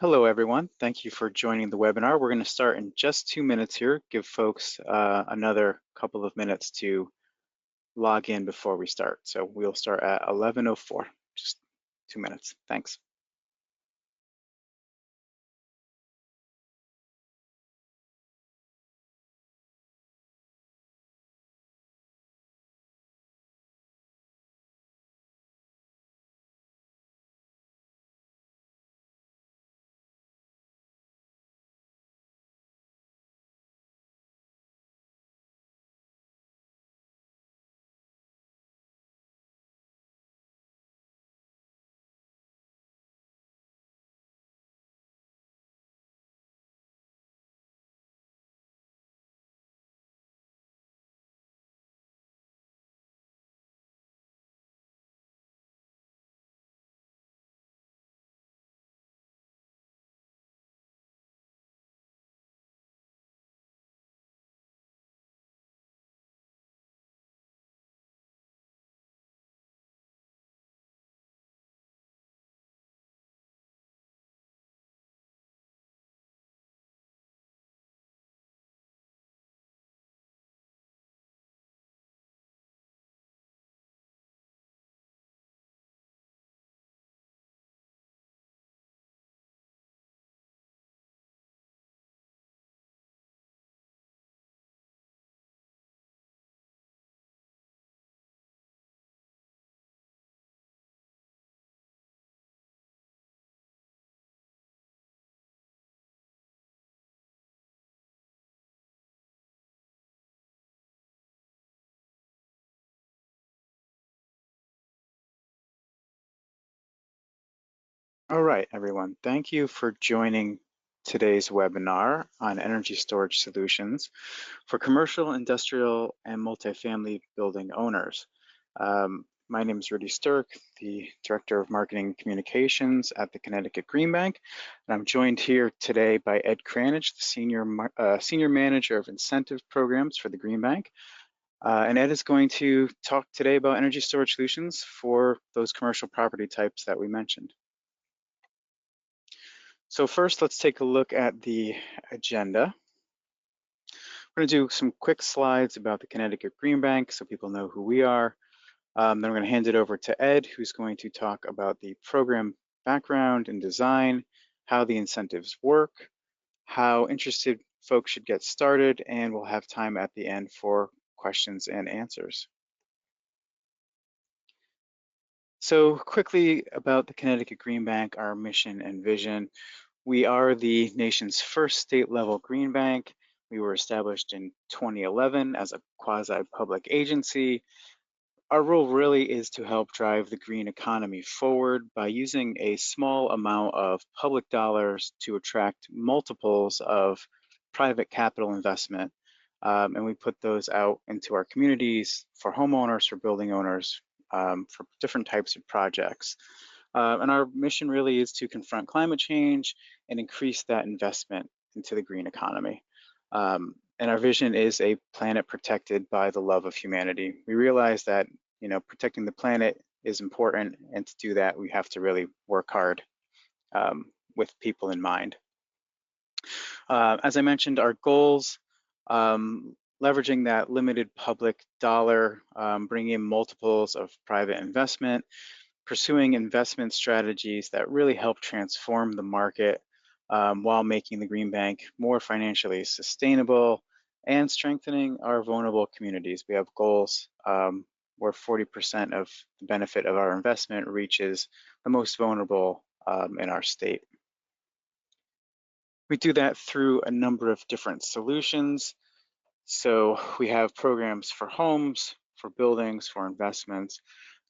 Hello, everyone. Thank you for joining the webinar. We're going to start in just 2 minutes here. Give folks another couple of minutes to log in before we start. So we'll start at 11:04, just 2 minutes. Thanks. All right, everyone. Thank you for joining today's webinar on energy storage solutions for commercial, industrial, and multifamily building owners. My name is Rudy Sturck, the Director of Marketing and Communications at the Connecticut Green Bank, and I'm joined here today by Ed Kranich, the Senior Manager of Incentive Programs for the Green Bank. And Ed is going to talk today about energy storage solutions for those commercial property types that we mentioned. So first, let's take a look at the agenda. We're going to do some quick slides about the Connecticut Green Bank so people know who we are. Then we're going to hand it over to Ed, who's going to talk about the program background and design, how the incentives work, how interested folks should get started, and we'll have time at the end for questions and answers. So quickly about the Connecticut Green Bank, our mission and vision. We are the nation's first state-level green bank. We were established in 2011 as a quasi-public agency. Our role really is to help drive the green economy forward by using a small amount of public dollars to attract multiples of private capital investment. And we put those out into our communities for homeowners, for building owners, for different types of projects. And our mission really is to confront climate change and increase that investment into the green economy. And our vision is a planet protected by the love of humanity. We realize that, you know, protecting the planet is important, and to do that, we have to really work hard with people in mind. As I mentioned, our goals, leveraging that limited public dollar, bringing in multiples of private investment, pursuing investment strategies that really help transform the market while making the Green Bank more financially sustainable and strengthening our vulnerable communities. We have goals where 40% of the benefit of our investment reaches the most vulnerable in our state. We do that through a number of different solutions. So we have programs for homes, for buildings, for investments,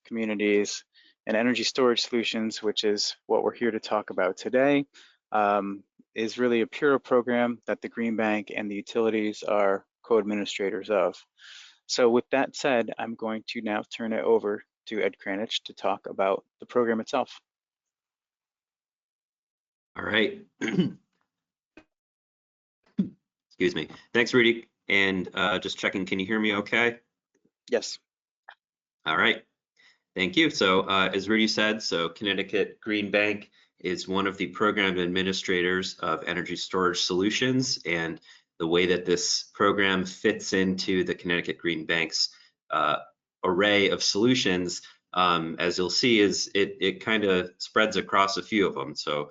communities, and energy storage solutions, which is what we're here to talk about today, is really a Puro program that the Green Bank and the utilities are co-administrators of. So with that said, I'm going to now turn it over to Ed Kranich to talk about the program itself. All right. Excuse me. Thanks, Rudy. And just checking, can you hear me okay? Yes. All right. Thank you. So as Rudy said, so Connecticut Green Bank is one of the program administrators of Energy Storage Solutions, and the way that this program fits into the Connecticut Green Bank's array of solutions, as you'll see, is it kind of spreads across a few of them. So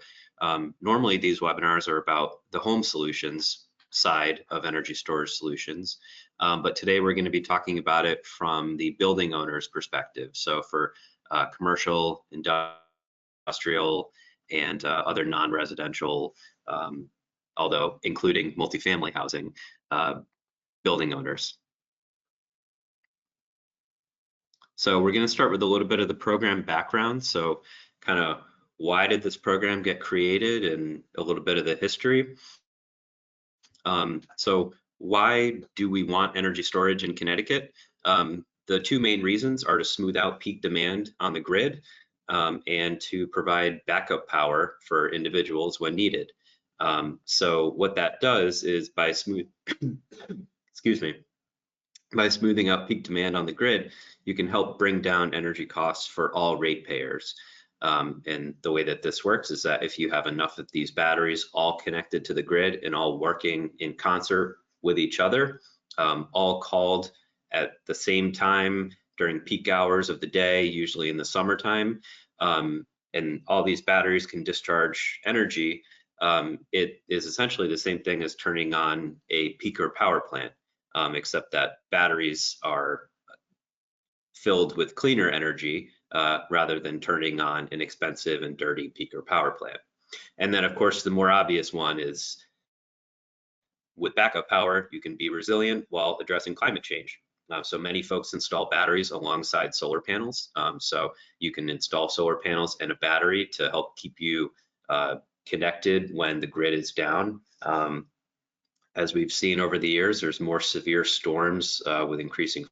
normally these webinars are about the home solutions side of energy storage solutions, but today we're going to be talking about it from the building owner's perspective. So for commercial, industrial, and other non-residential, although including multifamily housing, building owners. So we're going to start with a little bit of the program background. So kind of why did this program get created and a little bit of the history. So why do we want energy storage in Connecticut? The two main reasons are to smooth out peak demand on the grid and to provide backup power for individuals when needed. So what that does is by by smoothing out peak demand on the grid, you can help bring down energy costs for all ratepayers. And the way that this works is that if you have enough of these batteries all connected to the grid and all working in concert with each other, all called at the same time during peak hours of the day, usually in the summertime, and all these batteries can discharge energy, it is essentially the same thing as turning on a peaker power plant. Except that batteries are filled with cleaner energy rather than turning on an expensive and dirty peaker power plant. And then, of course, the more obvious one is with backup power, you can be resilient while addressing climate change. So many folks install batteries alongside solar panels. So you can install solar panels and a battery to help keep you connected when the grid is down. As we've seen over the years, there's more severe storms with increasing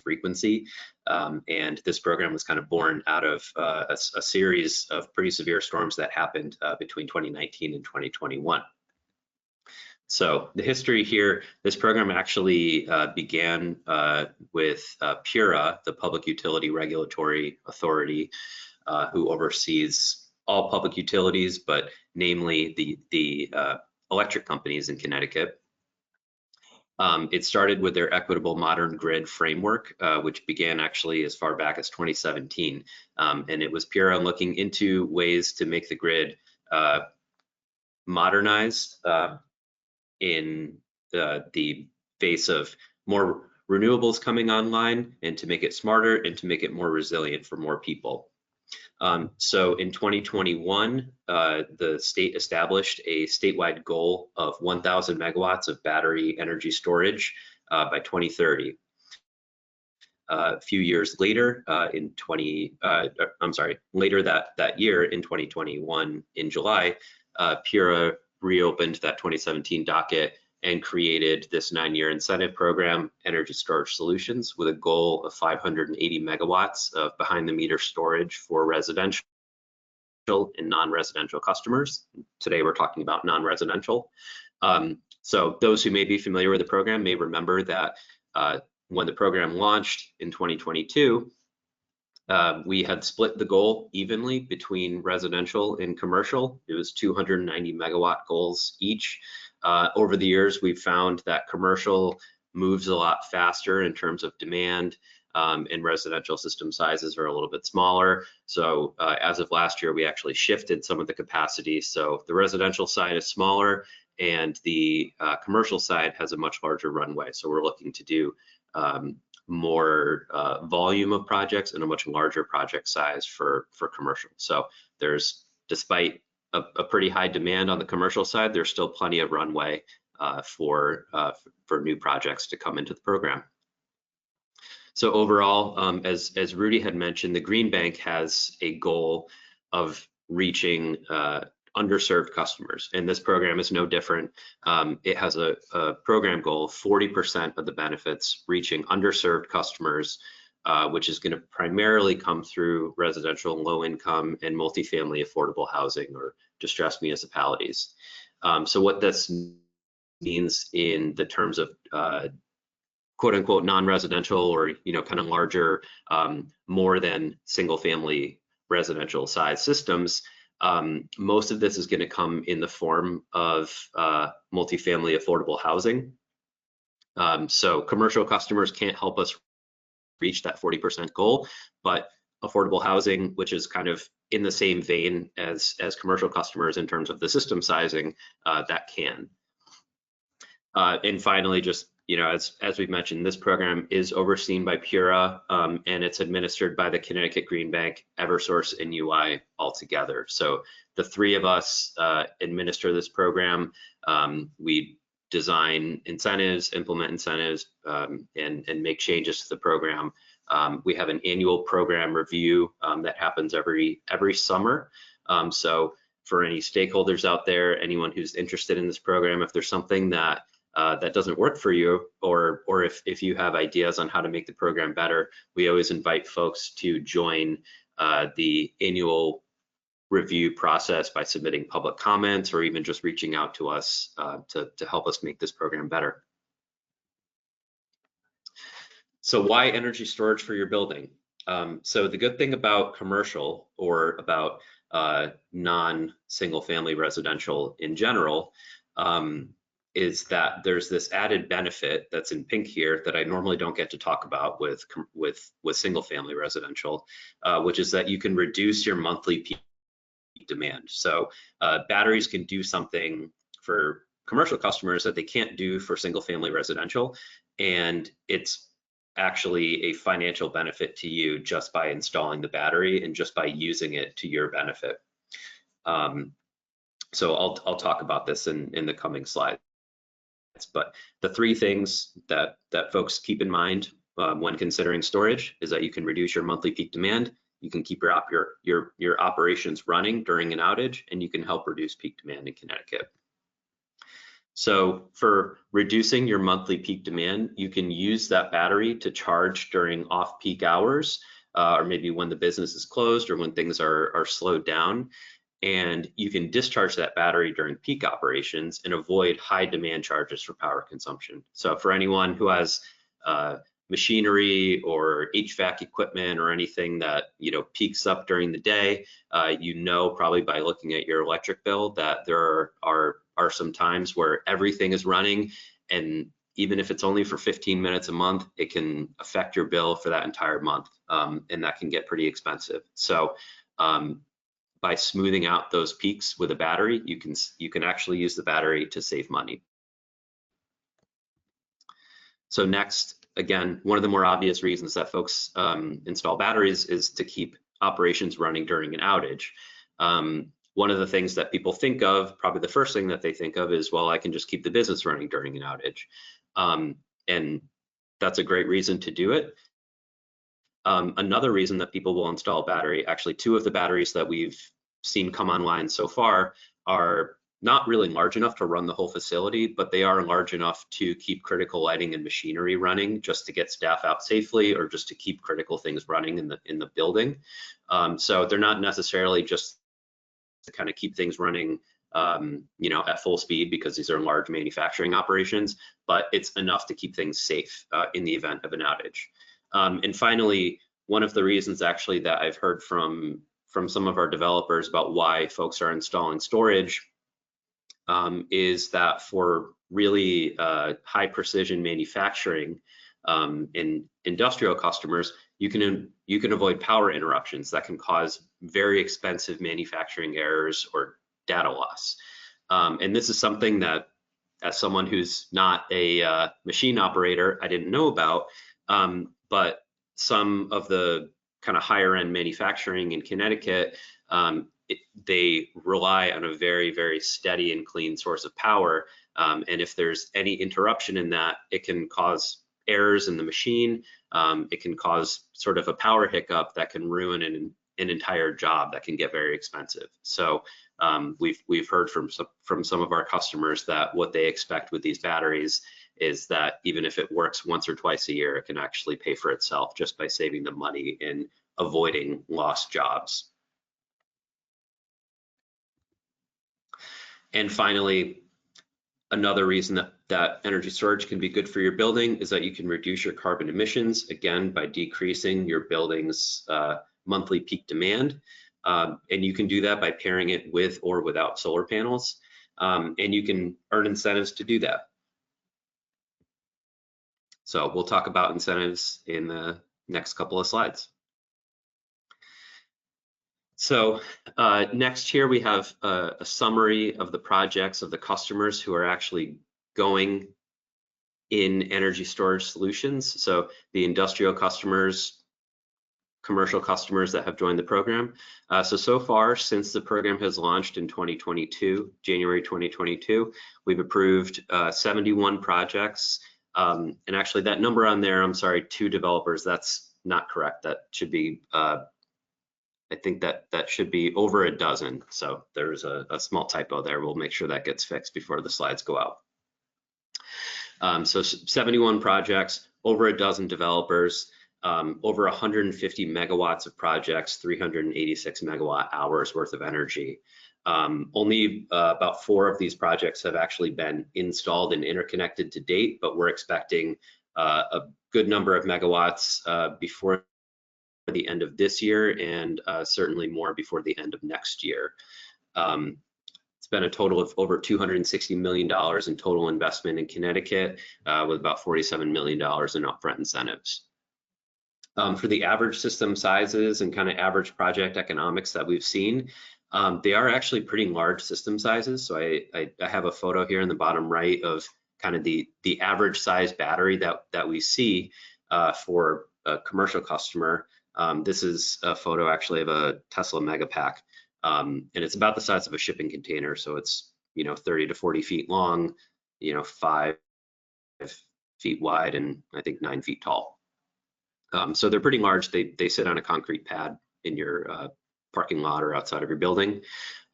frequency. And this program was kind of born out of a series of pretty severe storms that happened between 2019 and 2021. So the history here, this program actually began with PURA, the Public Utility Regulatory Authority, who oversees all public utilities, but namely the electric companies in Connecticut. It started with their Equitable Modern Grid Framework, which began actually as far back as 2017. And it was PURA looking into ways to make the grid modernized in the face of more renewables coming online, and to make it smarter and to make it more resilient for more people. So in 2021, the state established a statewide goal of 1,000 megawatts of battery energy storage by 2030. A few years later, later that year in 2021, in July, PURA reopened that 2017 docket and created this 9-year incentive program, Energy Storage Solutions, with a goal of 580 megawatts of behind-the-meter storage for residential and non-residential customers. Today, we're talking about non-residential. So those who may be familiar with the program may remember that when the program launched in 2022, we had split the goal evenly between residential and commercial. It was 290 megawatt goals each. Over the years, we've found that commercial moves a lot faster in terms of demand, and residential system sizes are a little bit smaller. So as of last year, we actually shifted some of the capacity. So the residential side is smaller and the commercial side has a much larger runway. So we're looking to do more volume of projects and a much larger project size for commercial. So there's, despite a pretty high demand on the commercial side, there's still plenty of runway for new projects to come into the program. So overall, as Rudy had mentioned, the Green Bank has a goal of reaching underserved customers, and this program is no different. It has a program goal of 40% of the benefits reaching underserved customers, which is going to primarily come through residential, low income, and multifamily affordable housing or distressed municipalities. So what this means in the terms of quote unquote non-residential, or kind of larger, more than single family residential size systems, Most of this is going to come in the form of multifamily affordable housing. So commercial customers can't help us reach that 40% goal, but affordable housing, which is kind of in the same vein as commercial customers in terms of the system sizing, that can. And finally, just, you know, as we've mentioned, this program is overseen by PURA, and it's administered by the Connecticut Green Bank, Eversource, and UI all together. So the three of us administer this program. We design incentives, implement incentives, and make changes to the program. We have an annual program review that happens every summer. So for any stakeholders out there, anyone who's interested in this program, if there's something that doesn't work for you, or if you have ideas on how to make the program better, we always invite folks to join the annual review process by submitting public comments or even just reaching out to us to help us make this program better. So why energy storage for your building? So the good thing about commercial, or about non-single family residential in general, is that there's this added benefit that's in pink here that I normally don't get to talk about with single family residential, which is that you can reduce your monthly peak demand. So batteries can do something for commercial customers that they can't do for single family residential, and it's actually a financial benefit to you just by installing the battery and just by using it to your benefit. So I'll talk about this in the coming slides. But the three things that folks keep in mind when considering storage is that you can reduce your monthly peak demand, you can keep your operations running during an outage, and you can help reduce peak demand in Connecticut. So for reducing your monthly peak demand, you can use that battery to charge during off-peak hours, or maybe when the business is closed or when things are slowed down. And you can discharge that battery during peak operations and avoid high demand charges for power consumption. So for anyone who has machinery or HVAC equipment or anything that, you know, peaks up during the day, you know, probably by looking at your electric bill, that there are some times where everything is running, and even if it's only for 15 minutes a month, it can affect your bill for that entire month, and that can get pretty expensive. So by smoothing out those peaks with a battery, you can actually use the battery to save money. So next, again, one of the more obvious reasons that folks install batteries is to keep operations running during an outage. One of the things that people think of, probably the first thing that they think of, is, well, I can just keep the business running during an outage. And that's a great reason to do it. Another reason that people will install a battery, actually two of the batteries that we've seen come online so far are not really large enough to run the whole facility, but they are large enough to keep critical lighting and machinery running, just to get staff out safely, or just to keep critical things running in the building. So they're not necessarily just to kind of keep things running, you know, at full speed, because these are large manufacturing operations, but it's enough to keep things safe in the event of an outage. And finally, one of the reasons actually that I've heard from some of our developers about why folks are installing storage is that for really high precision manufacturing in industrial customers, you can avoid power interruptions that can cause very expensive manufacturing errors or data loss. And this is something that, as someone who's not a machine operator, I didn't know about, but some of the kind of higher end manufacturing in Connecticut, they rely on a very, very steady and clean source of power. And if there's any interruption in that, it can cause errors in the machine. It can cause sort of a power hiccup that can ruin an entire job that can get very expensive. So we've heard from some of our customers that what they expect with these batteries is that even if it works once or twice a year, it can actually pay for itself just by saving them money and avoiding lost jobs. And finally, another reason that energy storage can be good for your building is that you can reduce your carbon emissions, again, by decreasing your building's monthly peak demand. And you can do that by pairing it with or without solar panels. And you can earn incentives to do that. So we'll talk about incentives in the next couple of slides. So next here we have a summary of the projects of the customers who are actually going in energy storage solutions. So the industrial customers, commercial customers that have joined the program. So far, since the program has launched in 2022, January 2022, we've approved 71 projects. And actually that number on there, I'm sorry, 2 developers, that's not correct. That should be, I think that should be over a dozen. So there's a small typo there. We'll make sure that gets fixed before the slides go out. So 71 projects, over a dozen developers, over 150 megawatts of projects, 386 megawatt hours worth of energy. Only about 4 of these projects have actually been installed and interconnected to date, but we're expecting a good number of megawatts before the end of this year, and certainly more before the end of next year. It's been a total of over $260 million in total investment in Connecticut, with about $47 million in upfront incentives. For the average system sizes and kind of average project economics that we've seen, they are actually pretty large system sizes. So I have a photo here in the bottom right of kind of the average size battery that we see for a commercial customer. This is a photo actually of a Tesla Megapack, and it's about the size of a shipping container. So it's 30 to 40 feet long, 5 feet wide, and I think 9 feet tall. So they're pretty large. They sit on a concrete pad in your parking lot or outside of your building.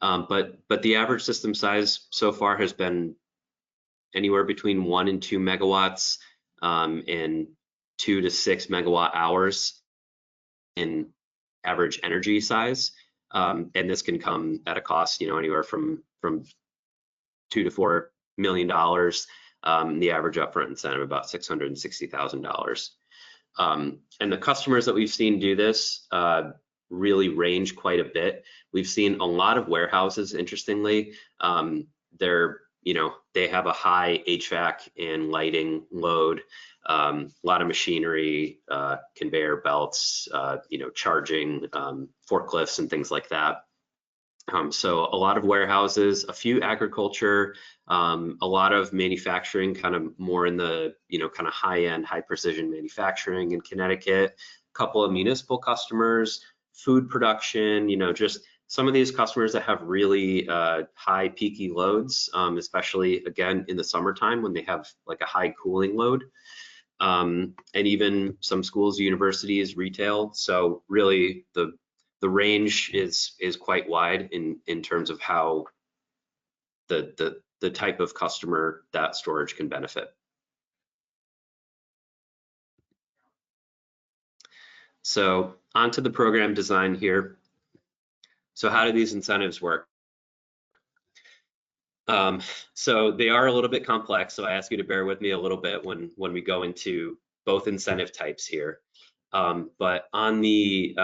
But the average system size so far has been anywhere between 1 and 2 megawatts and 2 to 6 megawatt hours in average energy size, and this can come at a cost, anywhere from $2 to $4 million. The average upfront incentive about $660,000. And the customers that we've seen do this really range quite a bit. We've seen a lot of warehouses. Interestingly, they have a high HVAC and lighting load. A lot of machinery, conveyor belts, charging, forklifts and things like that. So a lot of warehouses, a few agriculture, a lot of manufacturing, kind of more in the, kind of high-end, high-precision manufacturing in Connecticut, a couple of municipal customers, food production, just some of these customers that have really high peaky loads, especially, again, in the summertime when they have like a high cooling load. And even some schools, universities, retail. So really the range is quite wide in terms of how the type of customer that storage can benefit. So onto the program design here. So how do these incentives work? So they are a little bit complex, so I ask you to bear with me a little bit when we go into both incentive types here. But on the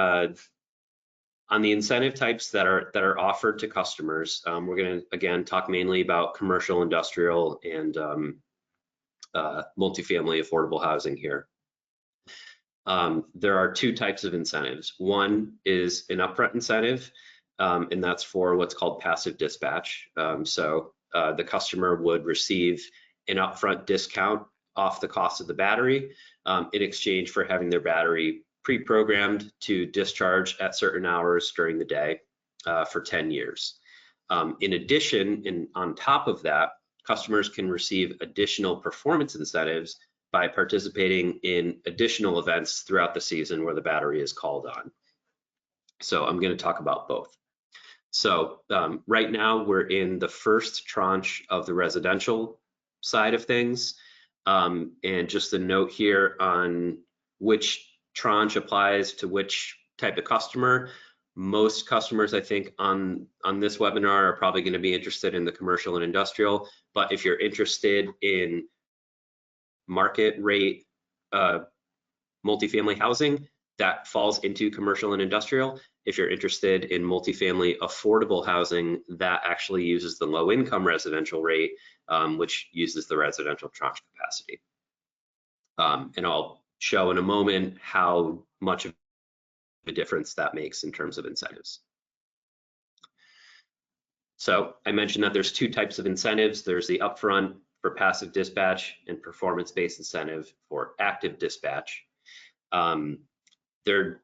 incentive types that are offered to customers, we're going to again talk mainly about commercial, industrial, and multifamily affordable housing here. There are 2 types of incentives. One is an upfront incentive, and that's for what's called passive dispatch. So the customer would receive an upfront discount off the cost of the battery in exchange for having their battery pre-programmed to discharge at certain hours during the day for 10 years. In addition, and on top of that, customers can receive additional performance incentives by participating in additional events throughout the season where the battery is called on. So I'm going to talk about both. So right now we're in the first tranche of the residential side of things. And just a note here on which tranche applies to which type of customer. Most customers, I think, on this webinar are probably going to be interested in the commercial and industrial. But if you're interested in market rate multifamily housing, That falls into commercial and industrial. If you're interested in multifamily affordable housing, that actually uses the low income residential rate, which uses the residential tranche capacity. And I'll show in a moment how much of a difference that makes in terms of incentives. So I mentioned that there's two types of incentives. There's the upfront for passive dispatch and performance-based incentive for active dispatch. There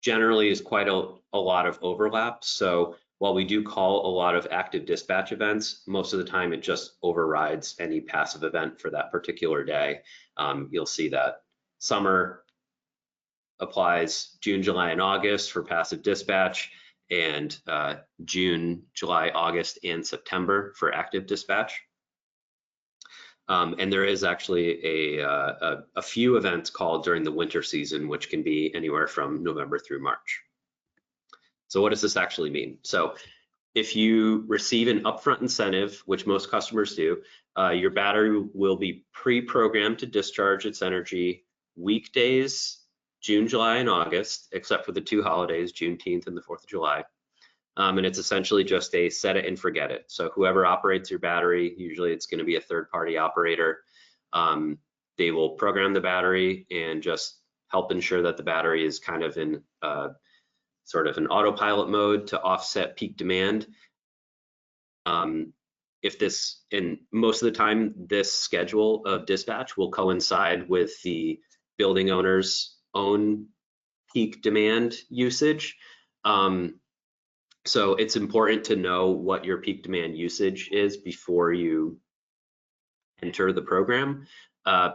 generally is quite a lot of overlap. So while we do call a lot of active dispatch events, most of the time it just overrides any passive event for that particular day. You'll see that summer applies June, July, and August for passive dispatch, and June, July, August, and September for active dispatch. And there is actually a few events called during the winter season, which can be anywhere from November through March. So what does this actually mean? So if you receive an upfront incentive, which most customers do, your battery will be pre-programmed to discharge its energy weekdays, June, July, and August, except for the two holidays, Juneteenth and the 4th of July. And it's essentially just a set it and forget it. So whoever operates your battery, usually it's going to be a third-party operator. They will program the battery and just help ensure that the battery is kind of in sort of an autopilot mode to offset peak demand. If this, and most of the time, this schedule of dispatch will coincide with the building owner's own peak demand usage. So it's important to know what your peak demand usage is before you enter the program,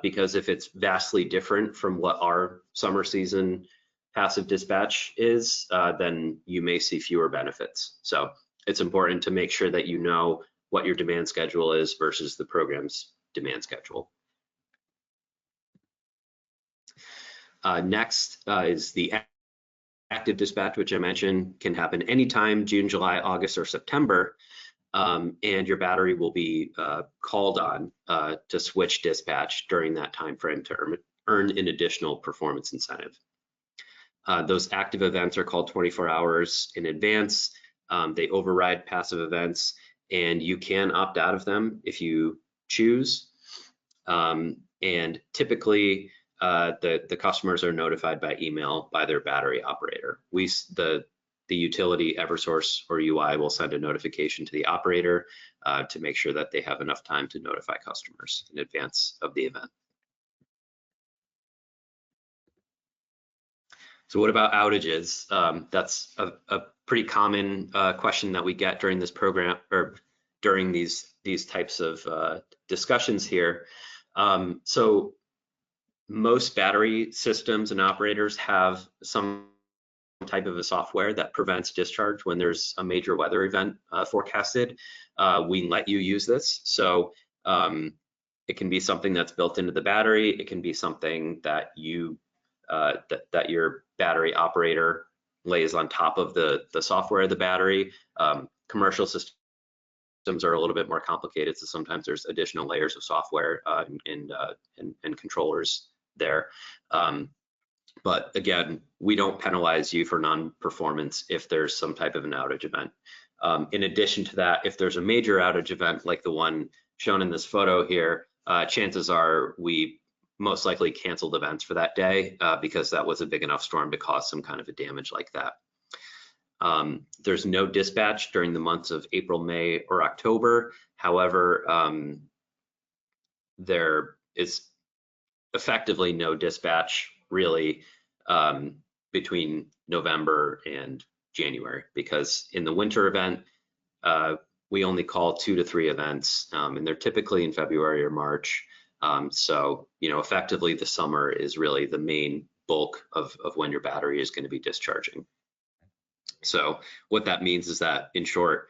because if it's vastly different from what our summer season passive dispatch is, then you may see fewer benefits. So it's important to make sure that you know what your demand schedule is versus the program's demand schedule. Next is the active dispatch, which I mentioned can happen anytime, June, July, August, or September, and your battery will be called on to switch dispatch during that time frame to earn an additional performance incentive. Those active events are called 24 hours in advance. They override passive events, and you can opt out of them if you choose. And typically, the customers are notified by email by their battery operator. The utility Eversource or UI will send a notification to the operator to make sure that they have enough time to notify customers in advance of the event. So what about outages? That's a pretty common question that we get during this program or during these types of discussions here. So most battery systems and operators have some type of a software that prevents discharge when there's a major weather event forecasted. We let you use this. So it can be something that's built into the battery. It can be something that you that your battery operator lays on top of the software of the battery. Commercial systems are a little bit more complicated, so sometimes there's additional layers of software and controllers there. But again, we don't penalize you for non-performance if there's some type of an outage event. In addition to that, if there's a major outage event like the one shown in this photo here, chances are we most likely canceled events for that day because that was a big enough storm to cause some kind of a damage like that. There's no dispatch during the months of April, May, or October. However, there is effectively no dispatch really between November and January, because in the winter event, we only call 2 to 3 events, and they're typically in February or March. So, effectively the summer is really the main bulk of when your battery is going to be discharging. So what that means is that, in short,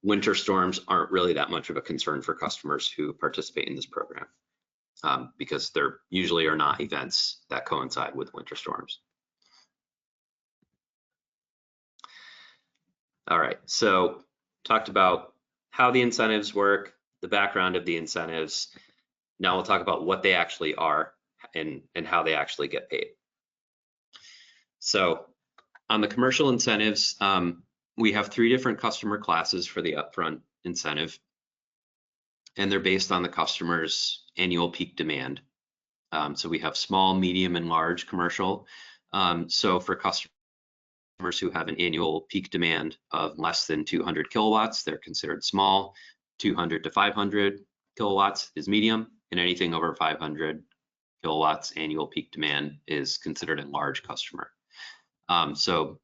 winter storms aren't really that much of a concern for customers who participate in this program, because there usually are not events that coincide with winter storms. All right, so talked about how the incentives work, the background of the incentives. Now we'll talk about what they actually are and how they actually get paid. So on the commercial incentives, we have 3 different customer classes for the upfront incentive, and they're based on the customer's annual peak demand. So we have small, medium, and large commercial. So for customers who have an annual peak demand of less than 200 kilowatts, they're considered small. 200 to 500 kilowatts is medium, and anything over 500 kilowatts annual peak demand is considered a large customer. So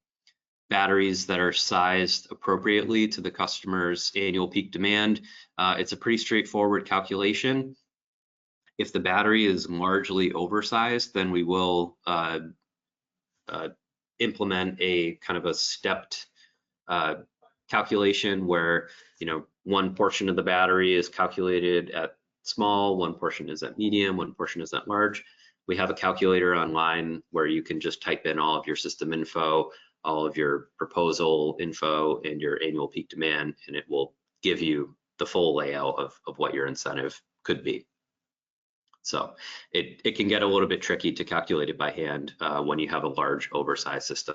batteries that are sized appropriately to the customer's annual peak demand, it's a pretty straightforward calculation. If the battery is largely oversized, then we will implement a kind of a stepped calculation where, one portion of the battery is calculated at small, one portion is at medium, one portion is at large. We have a calculator online where you can just type in all of your system info, all of your proposal info, and your annual peak demand, and it will give you the full layout of what your incentive could be. So it can get a little bit tricky to calculate it by hand when you have a large oversized system.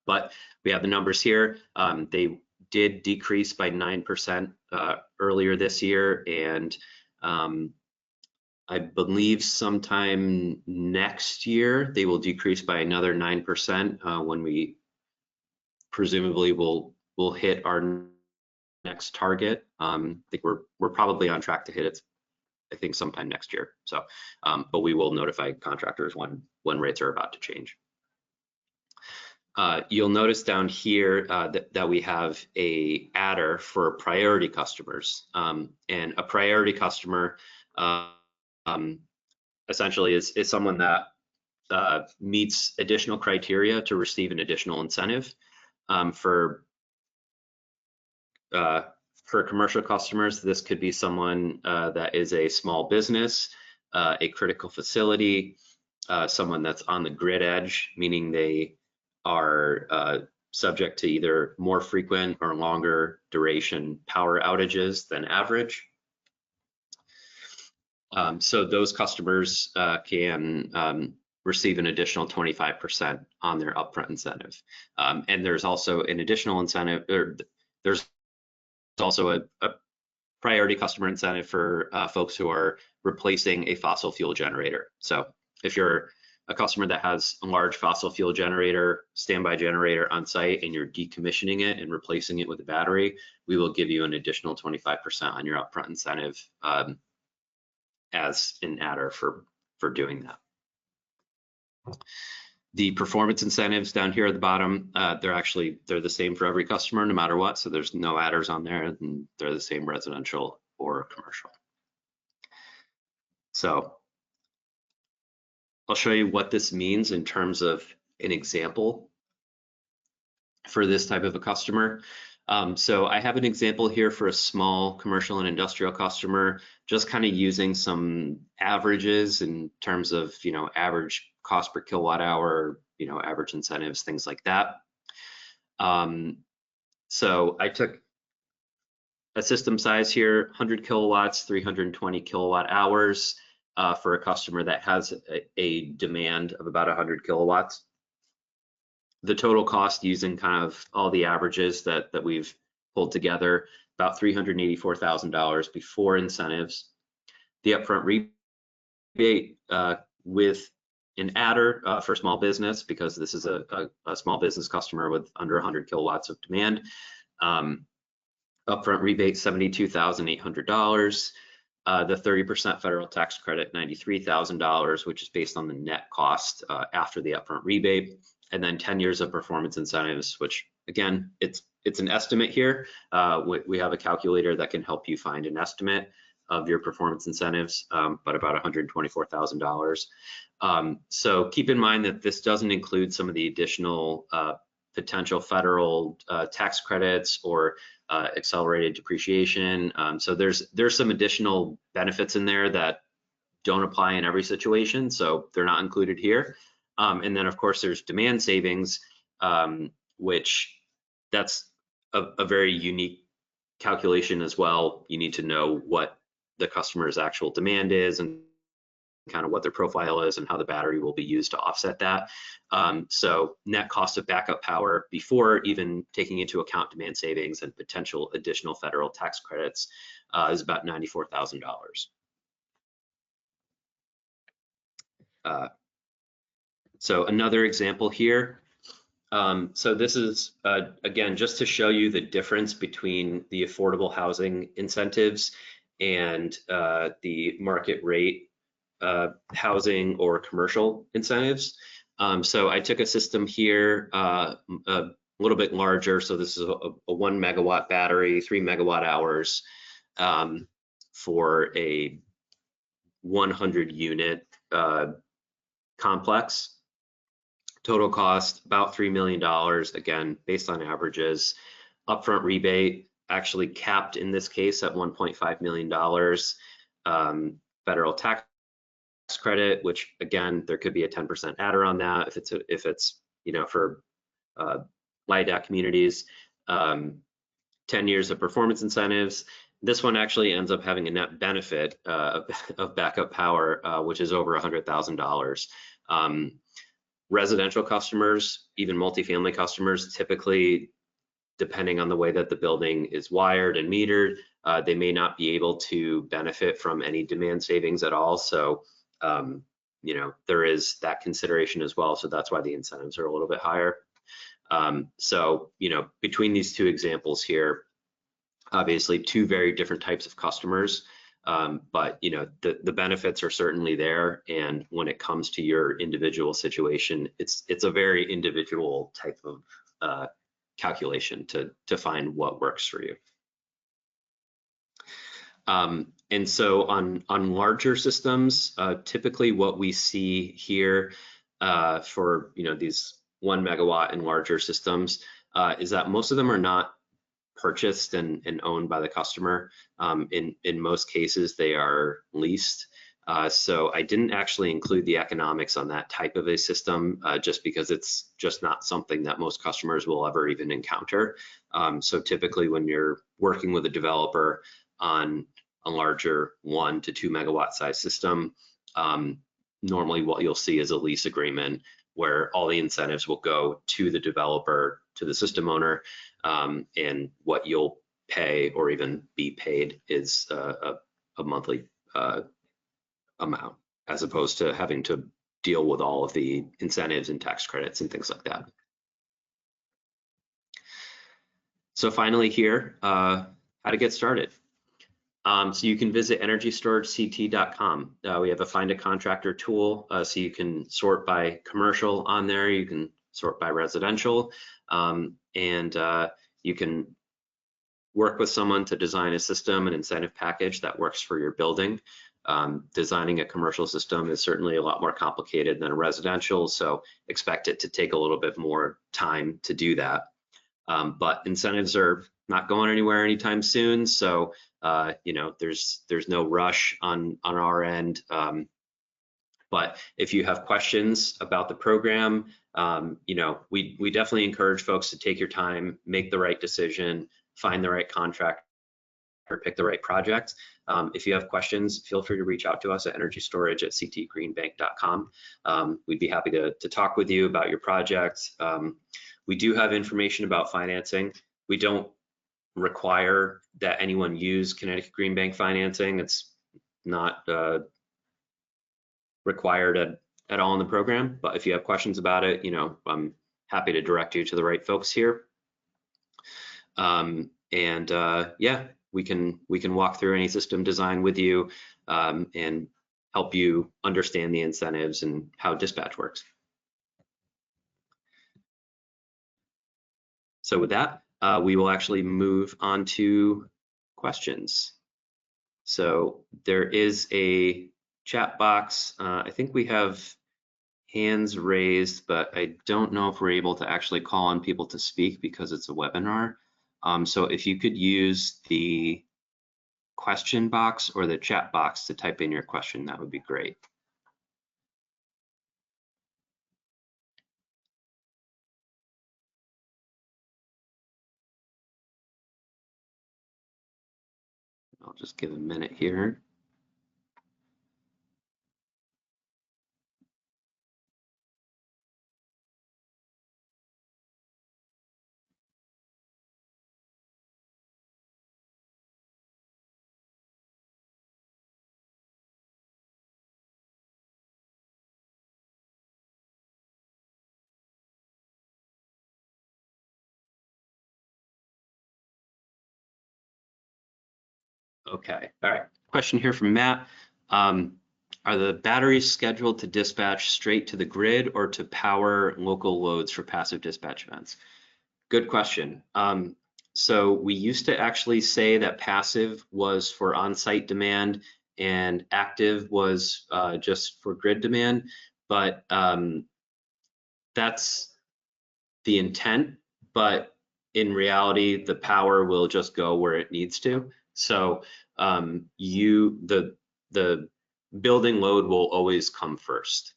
But we have the numbers here. They did decrease by 9% earlier this year, and I believe sometime next year they will decrease by another 9% when we presumably will hit our next target. I think we're probably on track to hit it, I think, sometime next year. So, but we will notify contractors when rates are about to change. You'll notice down here that we have a adder for priority customers, and a priority customer essentially is someone that meets additional criteria to receive an additional incentive. For commercial customers, this could be someone that is a small business, a critical facility, someone that's on the grid edge, meaning they are subject to either more frequent or longer duration power outages than average. So those customers can receive an additional 25% on their upfront incentive. And there's also an additional incentive, or there's also a priority customer incentive for folks who are replacing a fossil fuel generator. So if you're a customer that has a large fossil fuel generator, standby generator on site, and you're decommissioning it and replacing it with a battery, we will give you an additional 25% on your upfront incentive as an adder for doing that. The performance incentives down here at the bottom, they're the same for every customer no matter what, so there's no adders on there, and they're the same residential or commercial. So I'll show you what this means in terms of an example for this type of a customer. So I have an example here for a small commercial and industrial customer, just kind of using some averages in terms of, average cost per kilowatt hour, average incentives, things like that. So I took a system size here, 100 kilowatts, 320 kilowatt hours for a customer that has a demand of about 100 kilowatts. The total cost using kind of all the averages that we've pulled together, about $384,000 before incentives. The upfront rebate with an adder for small business, because this is a small business customer with under 100 kilowatts of demand. Upfront rebate, $72,800. The 30% federal tax credit, $93,000, which is based on the net cost after the upfront rebate. And then 10 years of performance incentives, which again, it's an estimate here. We have a calculator that can help you find an estimate of your performance incentives, but about $124,000. So keep in mind that this doesn't include some of the additional potential federal tax credits or accelerated depreciation. So there's some additional benefits in there that don't apply in every situation, so they're not included here. And then of course there's demand savings, which that's a very unique calculation as well. You need to know what the customer's actual demand is and kind of what their profile is and how the battery will be used to offset that. So net cost of backup power before even taking into account demand savings and potential additional federal tax credits is about $94,000. So another example here. So this is, again, just to show you the difference between the affordable housing incentives and the market rate housing or commercial incentives. So I took a system here, a little bit larger. So this is a 1 megawatt battery, 3 megawatt hours for a 100 unit complex. Total cost about $3 million, again, based on averages. Upfront rebate actually capped in this case at $1.5 million. Federal tax credit, which again, there could be a 10% adder on that if it's you know, for LIDAC communities. 10 years of performance incentives. This one actually ends up having a net benefit of backup power, which is over $100,000. Residential customers, even multifamily customers, typically, depending on the way that the building is wired and metered, they may not be able to benefit from any demand savings at all. So, you know, there is that consideration as well. So that's why the incentives are a little bit higher. So, you know, between these two examples here, obviously two very different types of customers. But you know, the benefits are certainly there, and when it comes to your individual situation, it's a very individual type of calculation to find what works for you. And so on larger systems, typically what we see here for these 1 megawatt and larger systems is that most of them are not purchased and owned by the customer. In most cases, they are leased. So I didn't actually include the economics on that type of a system just because it's just not something that most customers will ever even encounter. So typically when you're working with a developer on a larger 1 to 2 megawatt size system, normally what you'll see is a lease agreement where all the incentives will go to the developer, to the system owner, and what you'll pay or even be paid is a monthly amount, as opposed to having to deal with all of the incentives and tax credits and things like that. So finally here, how to get started. So you can visit energystorageCT.com. We have a find a contractor tool, so you can sort by commercial on there, you can sort by residential, and you can work with someone to design a system and incentive package that works for your building. Designing a commercial system is certainly a lot more complicated than a residential, so expect it to take a little bit more time to do that. But incentives are not going anywhere anytime soon, so there's no rush on our end. But if you have questions about the program, we definitely encourage folks to take your time, make the right decision, find the right contractor, pick the right project. If you have questions, feel free to reach out to us at energystorage@ctgreenbank.com. We'd be happy to talk with you about your project. We do have information about financing. We don't require that anyone use Connecticut Green Bank financing. It's not required at all in the program, but if you have questions about it, I'm happy to direct you to the right folks here. Yeah, we can walk through any system design with you and help you understand the incentives and how dispatch works. So with that, we will actually move on to questions. So there is a chat box. I think we have hands raised, but I don't know if we're able to actually call on people to speak because it's a webinar. So if you could use the question box or the chat box to type in your question, that would be great. I'll just give a minute here. Okay, all right. Question here from Matt. Are the batteries scheduled to dispatch straight to the grid or to power local loads for passive dispatch events? Good question. So we used to actually say that passive was for on-site demand and active was just for grid demand, but that's the intent, but in reality, the power will just go where it needs to. So the building load will always come first.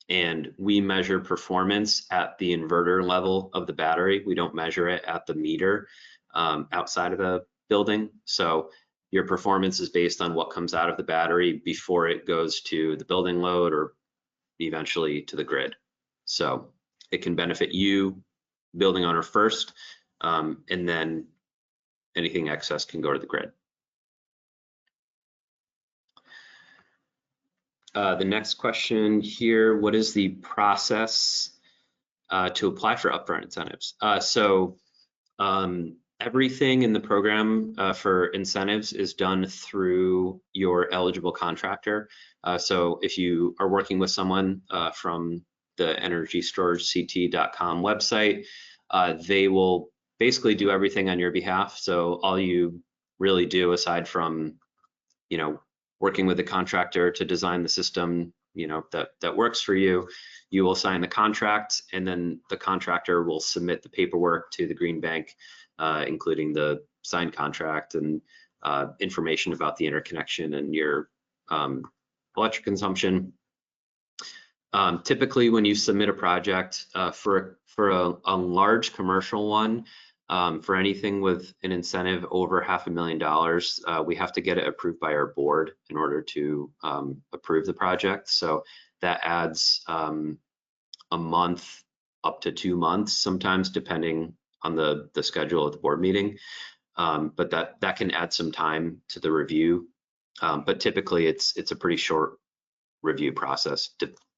And we measure performance at the inverter level of the battery. We don't measure it at the meter outside of the building. So your performance is based on what comes out of the battery before it goes to the building load or eventually to the grid. So it can benefit you, building owner first, and then anything excess can go to the grid. The next question here, what is the process to apply for upfront incentives? Everything in the program for incentives is done through your eligible contractor. So if you are working with someone from the EnergyStorageCT.com website, they will basically do everything on your behalf. So all you really do, aside from, working with the contractor to design the system, that works for you, you will sign the contract, and then the contractor will submit the paperwork to the Green Bank, including the signed contract and information about the interconnection and your electric consumption. Typically, when you submit a project for a large commercial one, for anything with an incentive over $500,000, we have to get it approved by our board in order to approve the project. So that adds a month up to 2 months, sometimes depending on the schedule of the board meeting. But that can add some time to the review. But typically, it's a pretty short review process,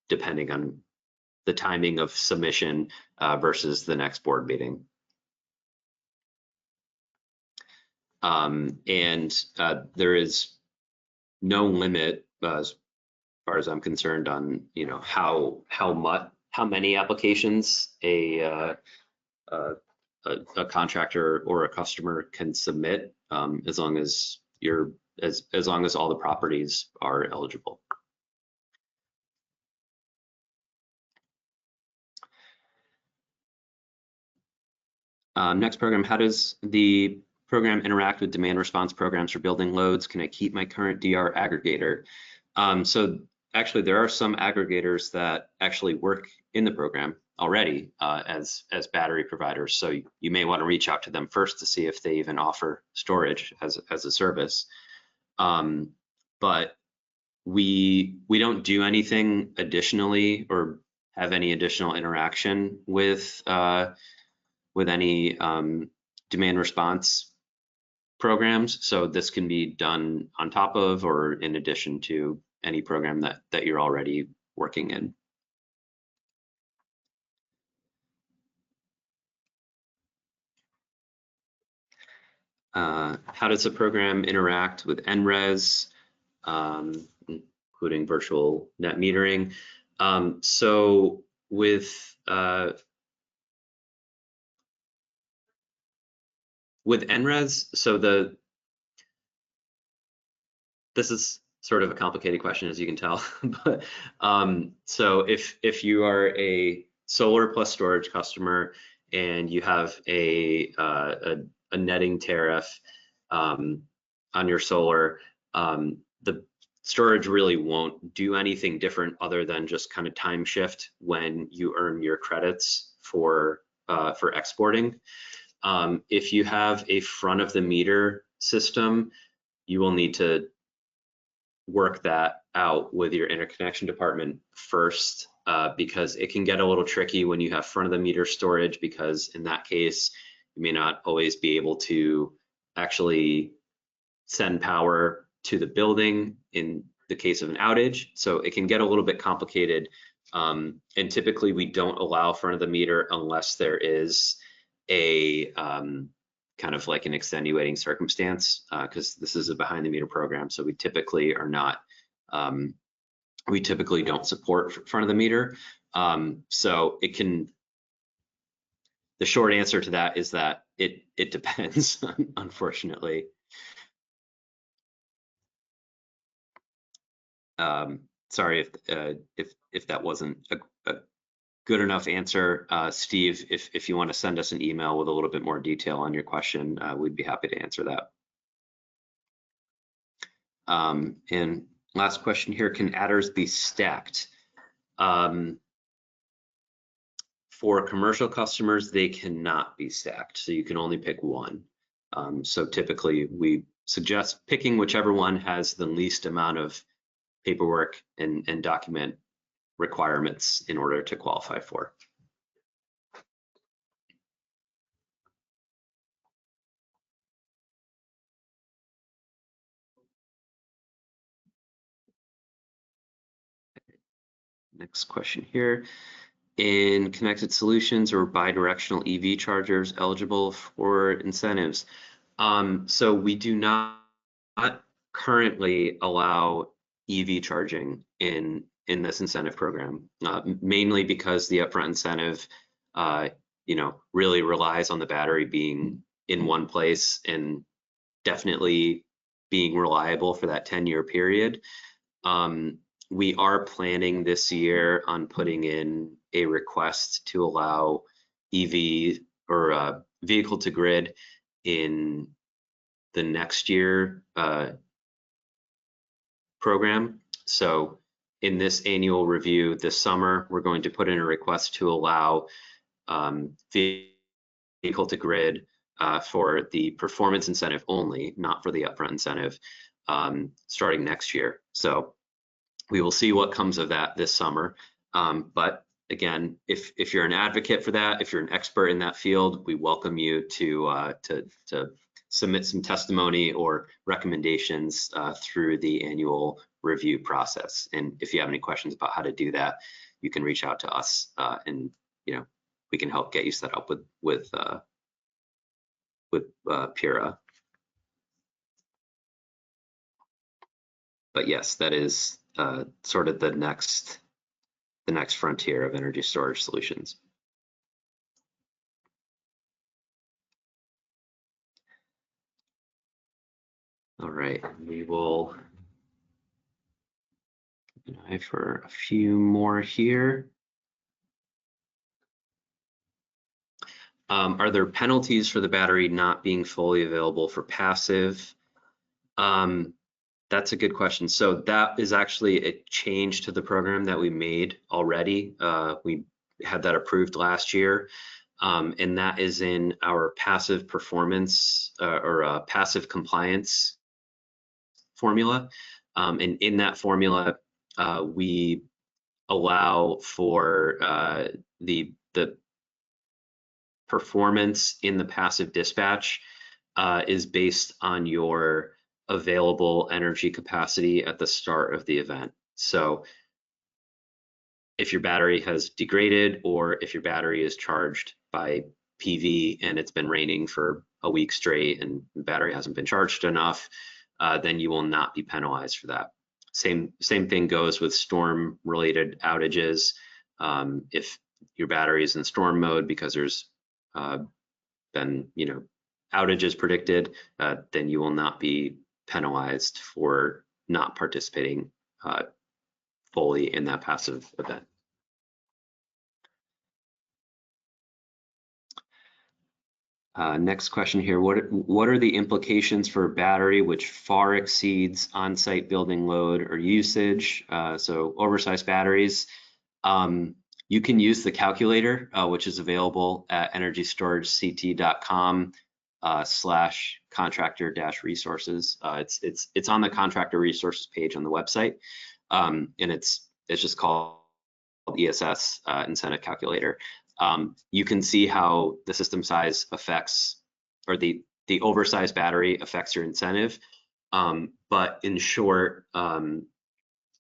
depending on the timing of submission versus the next board meeting. There is no limit, as far as I'm concerned, on how many applications a contractor or a customer can submit, as long as as long as all the properties are eligible. Next program, how does the program interact with demand response programs for building loads? Can I keep my current DR aggregator? So actually, there are some aggregators that actually work in the program already as battery providers. So you may want to reach out to them first to see if they even offer storage as a service. But we don't do anything additionally or have any additional interaction with any demand response programs. So this can be done on top of or in addition to any program that you're already working in. How does the program interact with NRES, including virtual net metering? So with NRES, so this is sort of a complicated question, as you can tell. But so if you are a solar plus storage customer and you have a netting tariff on your solar, the storage really won't do anything different other than just kind of time shift when you earn your credits for exporting. If you have a front of the meter system, you will need to work that out with your interconnection department first, because it can get a little tricky when you have front of the meter storage, because in that case, you may not always be able to actually send power to the building in the case of an outage. So it can get a little bit complicated. And typically we don't allow front of the meter unless there is a kind of like an extenuating circumstance, because this is a behind the meter program. So we typically are not, we typically don't support front of the meter. So it can, the short answer to that is that it depends, unfortunately. Sorry if that wasn't a good enough answer. Steve, if you want to send us an email with a little bit more detail on your question, we'd be happy to answer that. And last question here, can adders be stacked? For commercial customers, they cannot be stacked, so you can only pick one. So typically we suggest picking whichever one has the least amount of paperwork and document requirements in order to qualify for. Next question here. In connected solutions or bidirectional EV chargers eligible for incentives? So we do not currently allow EV charging in this incentive program, mainly because the upfront incentive, really relies on the battery being in one place and definitely being reliable for that 10-year period. We are planning this year on putting in a request to allow EV or vehicle to grid in the next year program. So in this annual review this summer, we're going to put in a request to allow vehicle to grid for the performance incentive only, not for the upfront incentive, starting next year. So we will see what comes of that this summer. But again, if you're an advocate for that, if you're an expert in that field, we welcome you to submit some testimony or recommendations through the annual review process. And if you have any questions about how to do that, you can reach out to us, and we can help get you set up with Pura. But yes, that is sort of the next frontier of energy storage solutions. All right, we will keep an eye for a few more here. Are there penalties for the battery not being fully available for passive? That's a good question. So that is actually a change to the program that we made already. We had that approved last year, and that is in our passive performance or passive compliance formula. And in that formula, we allow for the performance in the passive dispatch is based on your available energy capacity at the start of the event. So if your battery has degraded, or if your battery is charged by PV and it's been raining for a week straight and the battery hasn't been charged enough, then you will not be penalized for that. Same thing goes with storm related outages. If your battery is in storm mode because there's been outages predicted, then you will not be penalized for not participating fully in that passive event. Next question here, what are the implications for a battery which far exceeds on-site building load or usage? So oversized batteries. You can use the calculator, which is available at energystorageCT.com /contractor-resources. It's on the contractor resources page on the website, and it's just called ESS incentive calculator. You can see how the system size affects, or the oversized battery affects your incentive. But in short,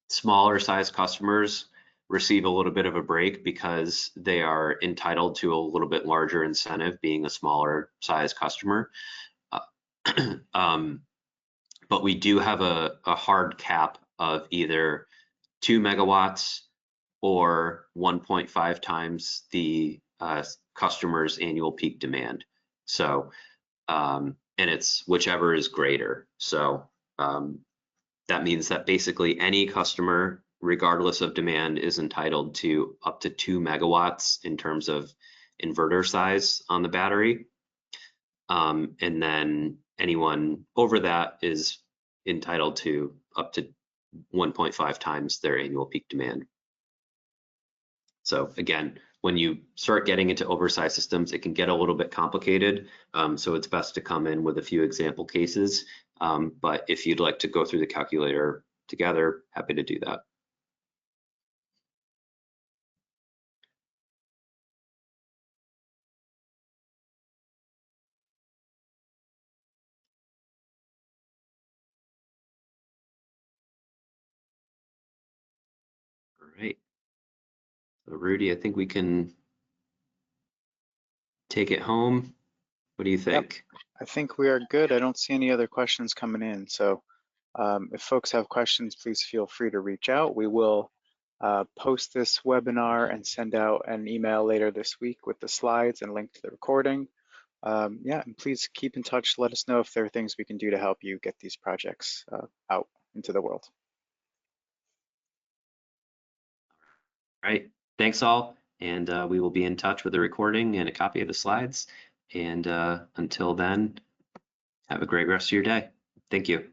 smaller size customers receive a little bit of a break because they are entitled to a little bit larger incentive being a smaller size customer. But we do have a hard cap of either 2 megawatts or 1.5 times the customer's annual peak demand. So, and it's whichever is greater. So that means that basically any customer, regardless of demand, is entitled to up to 2 megawatts in terms of inverter size on the battery. And then anyone over that is entitled to up to 1.5 times their annual peak demand. So again, when you start getting into oversized systems, it can get a little bit complicated. So it's best to come in with a few example cases. But if you'd like to go through the calculator together, happy to do that. All right. So Rudy, I think we can take it home. What do you think? Yep. I think we are good. I don't see any other questions coming in. So if folks have questions, please feel free to reach out. We will post this webinar and send out an email later this week with the slides and link to the recording. Yeah, and please keep in touch. Let us know if there are things we can do to help you get these projects out into the world. All right. Thanks all. And we will be in touch with a recording and a copy of the slides. And until then, have a great rest of your day. Thank you.